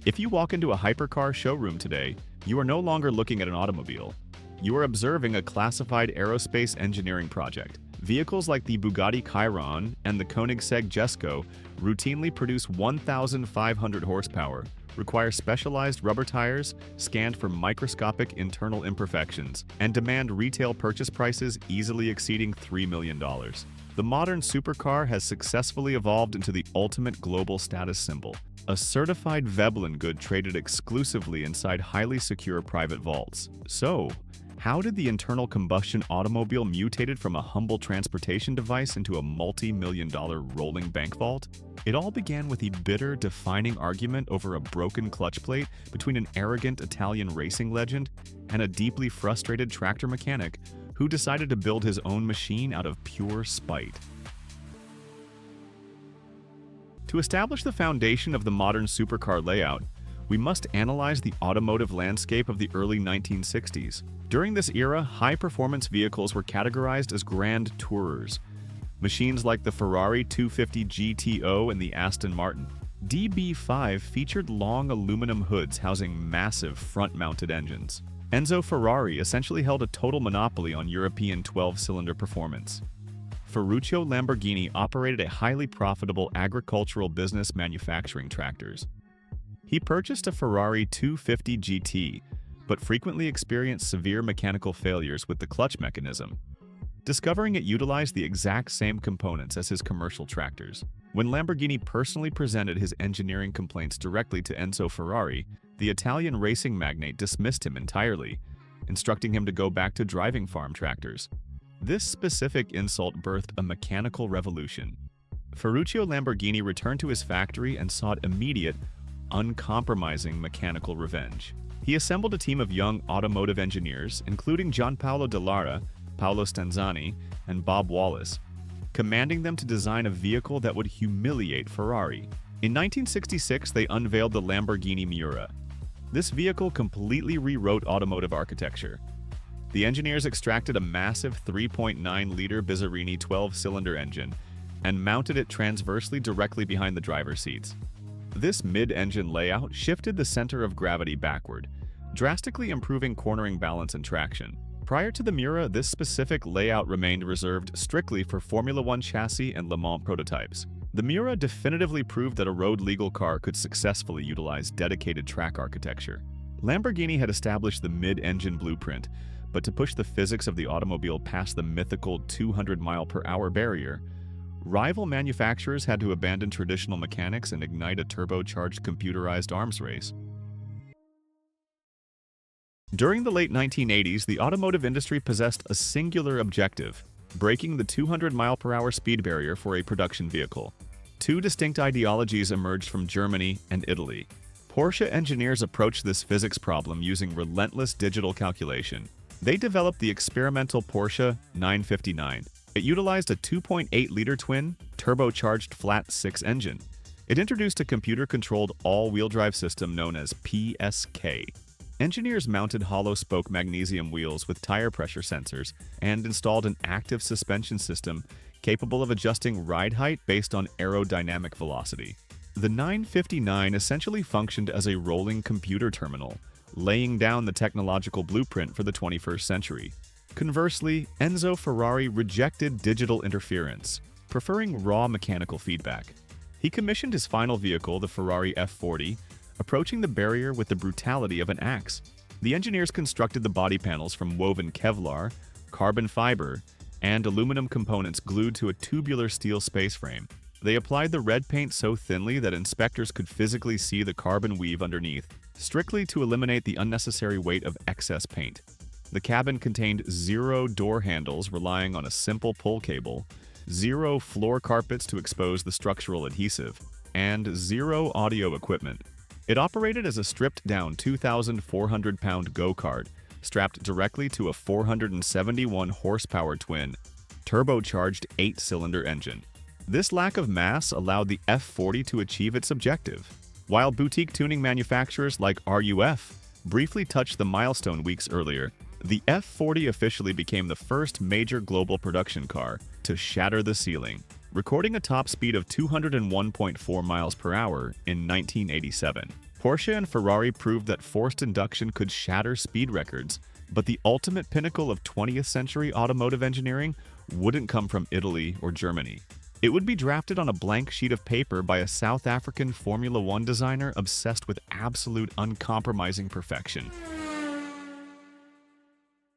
If you walk into a hypercar showroom today, you are no longer looking at an automobile. You are observing a classified aerospace engineering project. Vehicles like the Bugatti Chiron and the Koenigsegg Jesko routinely produce 1,500 horsepower, require specialized rubber tires scanned for microscopic internal imperfections, and demand retail purchase prices easily exceeding $3 million. The modern supercar has successfully evolved into the ultimate global status symbol, a certified Veblen good traded exclusively inside highly secure private vaults. So, how did the internal combustion automobile mutated from a humble transportation device into a multi-million-dollar rolling bank vault? It all began with a bitter, defining argument over a broken clutch plate between an arrogant Italian racing legend and a deeply frustrated tractor mechanic who decided to build his own machine out of pure spite. To establish the foundation of the modern supercar layout, we must analyze the automotive landscape of the early 1960s. During this era, high-performance vehicles were categorized as grand tourers. Machines like the Ferrari 250 GTO and the Aston Martin DB5 featured long aluminum hoods housing massive front-mounted engines. Enzo Ferrari essentially held a total monopoly on European 12-cylinder performance. Ferruccio Lamborghini operated a highly profitable agricultural business manufacturing tractors. He purchased a Ferrari 250 GT, but frequently experienced severe mechanical failures with the clutch mechanism. Discovering it utilized the exact same components as his commercial tractors. When Lamborghini personally presented his engineering complaints directly to Enzo Ferrari, the Italian racing magnate dismissed him entirely, instructing him to go back to driving farm tractors. This specific insult birthed a mechanical revolution. Ferruccio Lamborghini returned to his factory and sought immediate, uncompromising mechanical revenge. He assembled a team of young automotive engineers, including Gianpaolo Dallara, Paolo Stanzani, and Bob Wallace, commanding them to design a vehicle that would humiliate Ferrari. In 1966, they unveiled the Lamborghini Miura. This vehicle completely rewrote automotive architecture. The engineers extracted a massive 3.9-liter Bizzarini 12-cylinder engine and mounted it transversely directly behind the driver's seats. This mid-engine layout shifted the center of gravity backward, drastically improving cornering balance and traction. Prior to the Miura, this specific layout remained reserved strictly for Formula One chassis and Le Mans prototypes. The Miura definitively proved that a road-legal car could successfully utilize dedicated track architecture. Lamborghini had established the mid-engine blueprint, but to push the physics of the automobile past the mythical 200-mile-per-hour barrier, rival manufacturers had to abandon traditional mechanics and ignite a turbocharged computerized arms race. During the late 1980s, the automotive industry possessed a singular objective: breaking the 200-mile-per-hour speed barrier for a production vehicle. Two distinct ideologies emerged from Germany and Italy. Porsche engineers approached this physics problem using relentless digital calculation. They developed the experimental Porsche 959. It utilized a 2.8-liter twin, turbocharged flat-six engine. It introduced a computer-controlled all-wheel drive system known as PSK. Engineers mounted hollow-spoke magnesium wheels with tire pressure sensors and installed an active suspension system capable of adjusting ride height based on aerodynamic velocity. The 959 essentially functioned as a rolling computer terminal, laying down the technological blueprint for the 21st century. Conversely, Enzo Ferrari rejected digital interference, preferring raw mechanical feedback. He commissioned his final vehicle, the Ferrari F40, approaching the barrier with the brutality of an axe. The engineers constructed the body panels from woven Kevlar, carbon fiber, and aluminum components glued to a tubular steel space frame. They applied the red paint so thinly that inspectors could physically see the carbon weave underneath, strictly to eliminate the unnecessary weight of excess paint. The cabin contained 0 door handles relying on a simple pull cable, 0 floor carpets to expose the structural adhesive, and 0 audio equipment. It operated as a stripped-down 2,400-pound go-kart, strapped directly to a 471-horsepower twin, turbocharged 8-cylinder engine. This lack of mass allowed the F40 to achieve its objective. While boutique tuning manufacturers like RUF briefly touched the milestone weeks earlier, the F40 officially became the first major global production car to shatter the ceiling, recording a top speed of 201.4 miles per hour in 1987. Porsche and Ferrari proved that forced induction could shatter speed records, but the ultimate pinnacle of 20th century automotive engineering wouldn't come from Italy or Germany. It would be drafted on a blank sheet of paper by a South African Formula One designer obsessed with absolute uncompromising perfection.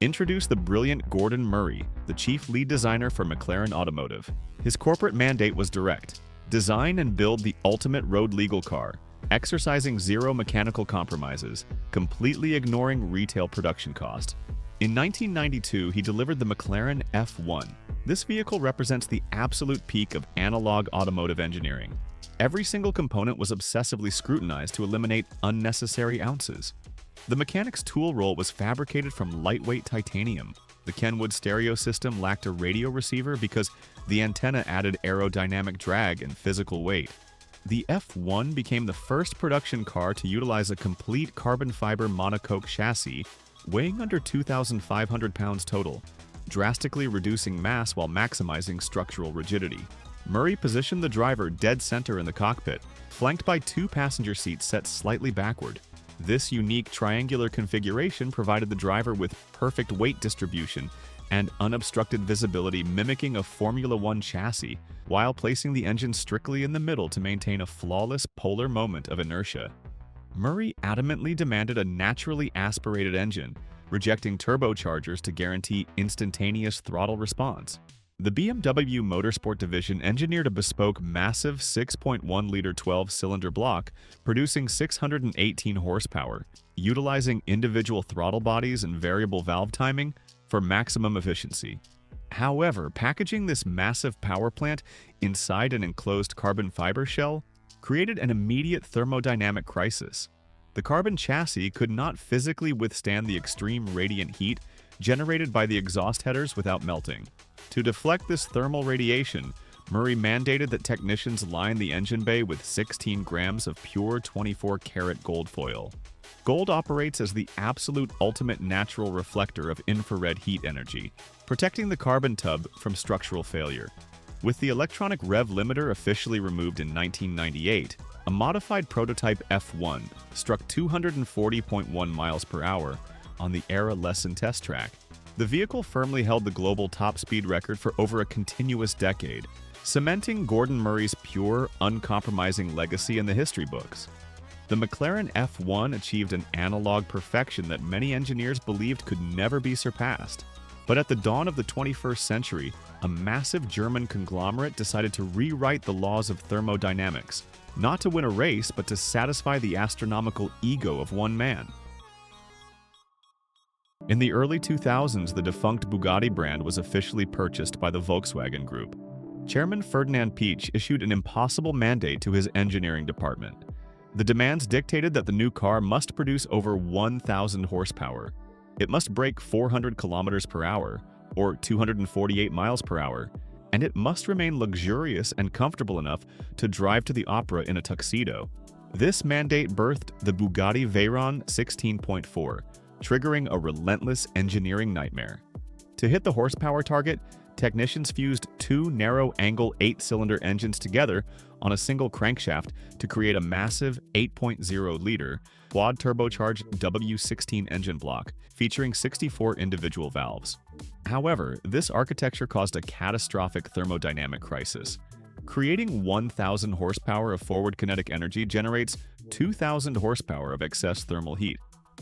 Introduce the brilliant Gordon Murray, the chief lead designer for McLaren Automotive. His corporate mandate was direct: design and build the ultimate road-legal car, exercising zero mechanical compromises, completely ignoring retail production cost. In 1992, he delivered the McLaren F1. This vehicle represents the absolute peak of analog automotive engineering. Every single component was obsessively scrutinized to eliminate unnecessary ounces. The mechanic's tool roll was fabricated from lightweight titanium. The Kenwood stereo system lacked a radio receiver because the antenna added aerodynamic drag and physical weight. The F1 became the first production car to utilize a complete carbon fiber monocoque chassis, weighing under 2,500 pounds total, drastically reducing mass while maximizing structural rigidity. Murray positioned the driver dead center in the cockpit, flanked by two passenger seats set slightly backward. This unique triangular configuration provided the driver with perfect weight distribution and unobstructed visibility, mimicking a Formula One chassis, while placing the engine strictly in the middle to maintain a flawless polar moment of inertia. Murray adamantly demanded a naturally aspirated engine, rejecting turbochargers to guarantee instantaneous throttle response. The BMW Motorsport division engineered a bespoke massive 6.1-liter 12-cylinder block, producing 618 horsepower, utilizing individual throttle bodies and variable valve timing for maximum efficiency. However, packaging this massive power plant inside an enclosed carbon fiber shell created an immediate thermodynamic crisis. The carbon chassis could not physically withstand the extreme radiant heat generated by the exhaust headers without melting. To deflect this thermal radiation, Murray mandated that technicians line the engine bay with 16 grams of pure 24-karat gold foil. Gold operates as the absolute ultimate natural reflector of infrared heat energy, protecting the carbon tub from structural failure. With the electronic rev limiter officially removed in 1998, a modified prototype F1 struck 240.1 miles per hour on the era lesson test track. The vehicle firmly held the global top speed record for over a continuous decade, cementing Gordon Murray's pure, uncompromising legacy in the history books. The McLaren F1 achieved an analog perfection that many engineers believed could never be surpassed. But at the dawn of the 21st century, a massive German conglomerate decided to rewrite the laws of thermodynamics, not to win a race, but to satisfy the astronomical ego of one man. In the early 2000s, the defunct Bugatti brand was officially purchased by the Volkswagen Group. Chairman Ferdinand Piëch issued an impossible mandate to his engineering department. The demands dictated that the new car must produce over 1,000 horsepower. It must brake 400 kilometers per hour, or 248 miles per hour, and it must remain luxurious and comfortable enough to drive to the opera in a tuxedo. This mandate birthed the Bugatti Veyron 16.4, triggering a relentless engineering nightmare. To hit the horsepower target, technicians fused two narrow-angle 8-cylinder engines together on a single crankshaft to create a massive 8.0-liter quad-turbocharged W16 engine block featuring 64 individual valves. However, this architecture caused a catastrophic thermodynamic crisis. Creating 1,000 horsepower of forward kinetic energy generates 2,000 horsepower of excess thermal heat.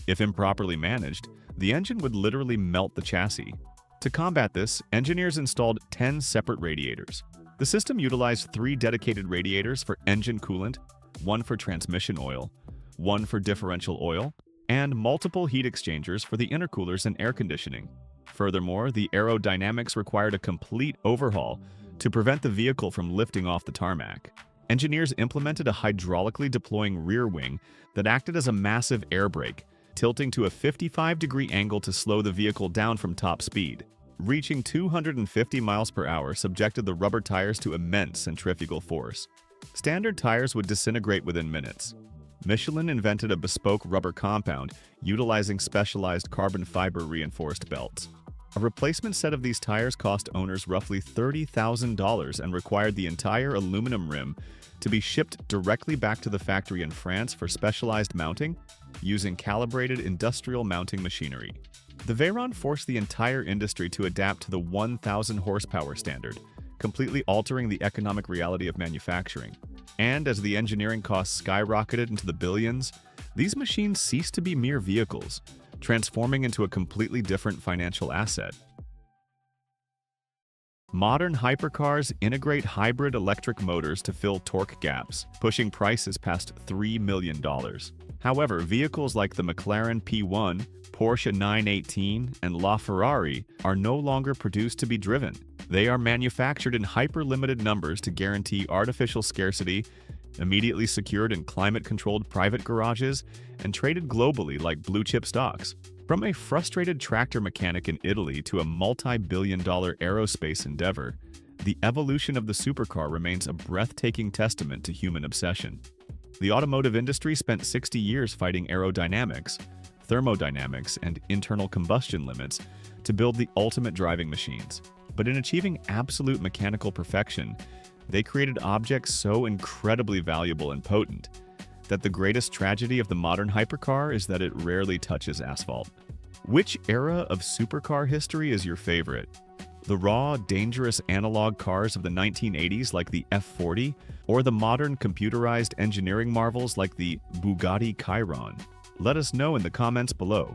If improperly managed, the engine would literally melt the chassis. To combat this, engineers installed 10 separate radiators. The system utilized 3 dedicated radiators for engine coolant, 1 for transmission oil, 1 for differential oil, and multiple heat exchangers for the intercoolers and air conditioning. Furthermore, the aerodynamics required a complete overhaul to prevent the vehicle from lifting off the tarmac. Engineers implemented a hydraulically deploying rear wing that acted as a massive air brake, tilting to a 55-degree angle to slow the vehicle down from top speed. Reaching 250 miles per hour subjected the rubber tires to immense centrifugal force. Standard tires would disintegrate within minutes. Michelin invented a bespoke rubber compound utilizing specialized carbon fiber reinforced belts. A replacement set of these tires cost owners roughly $30,000 and required the entire aluminum rim to be shipped directly back to the factory in France for specialized mounting using calibrated industrial mounting machinery. The Veyron forced the entire industry to adapt to the 1,000 horsepower standard, completely altering the economic reality of manufacturing. And as the engineering costs skyrocketed into the billions, these machines ceased to be mere vehicles, transforming into a completely different financial asset. Modern hypercars integrate hybrid electric motors to fill torque gaps, pushing prices past $3 million. However, vehicles like the McLaren P1, Porsche 918, and LaFerrari are no longer produced to be driven. They are manufactured in hyper-limited numbers to guarantee artificial scarcity, immediately secured in climate-controlled private garages, and traded globally like blue-chip stocks. From a frustrated tractor mechanic in Italy to a multi-billion-dollar aerospace endeavor, the evolution of the supercar remains a breathtaking testament to human obsession. The automotive industry spent 60 years fighting aerodynamics, thermodynamics, and internal combustion limits to build the ultimate driving machines. But in achieving absolute mechanical perfection, they created objects so incredibly valuable and potent that the greatest tragedy of the modern hypercar is that it rarely touches asphalt. Which era of supercar history is your favorite? The raw, dangerous analog cars of the 1980s like the F40, or the modern computerized engineering marvels like the Bugatti Chiron? Let us know in the comments below.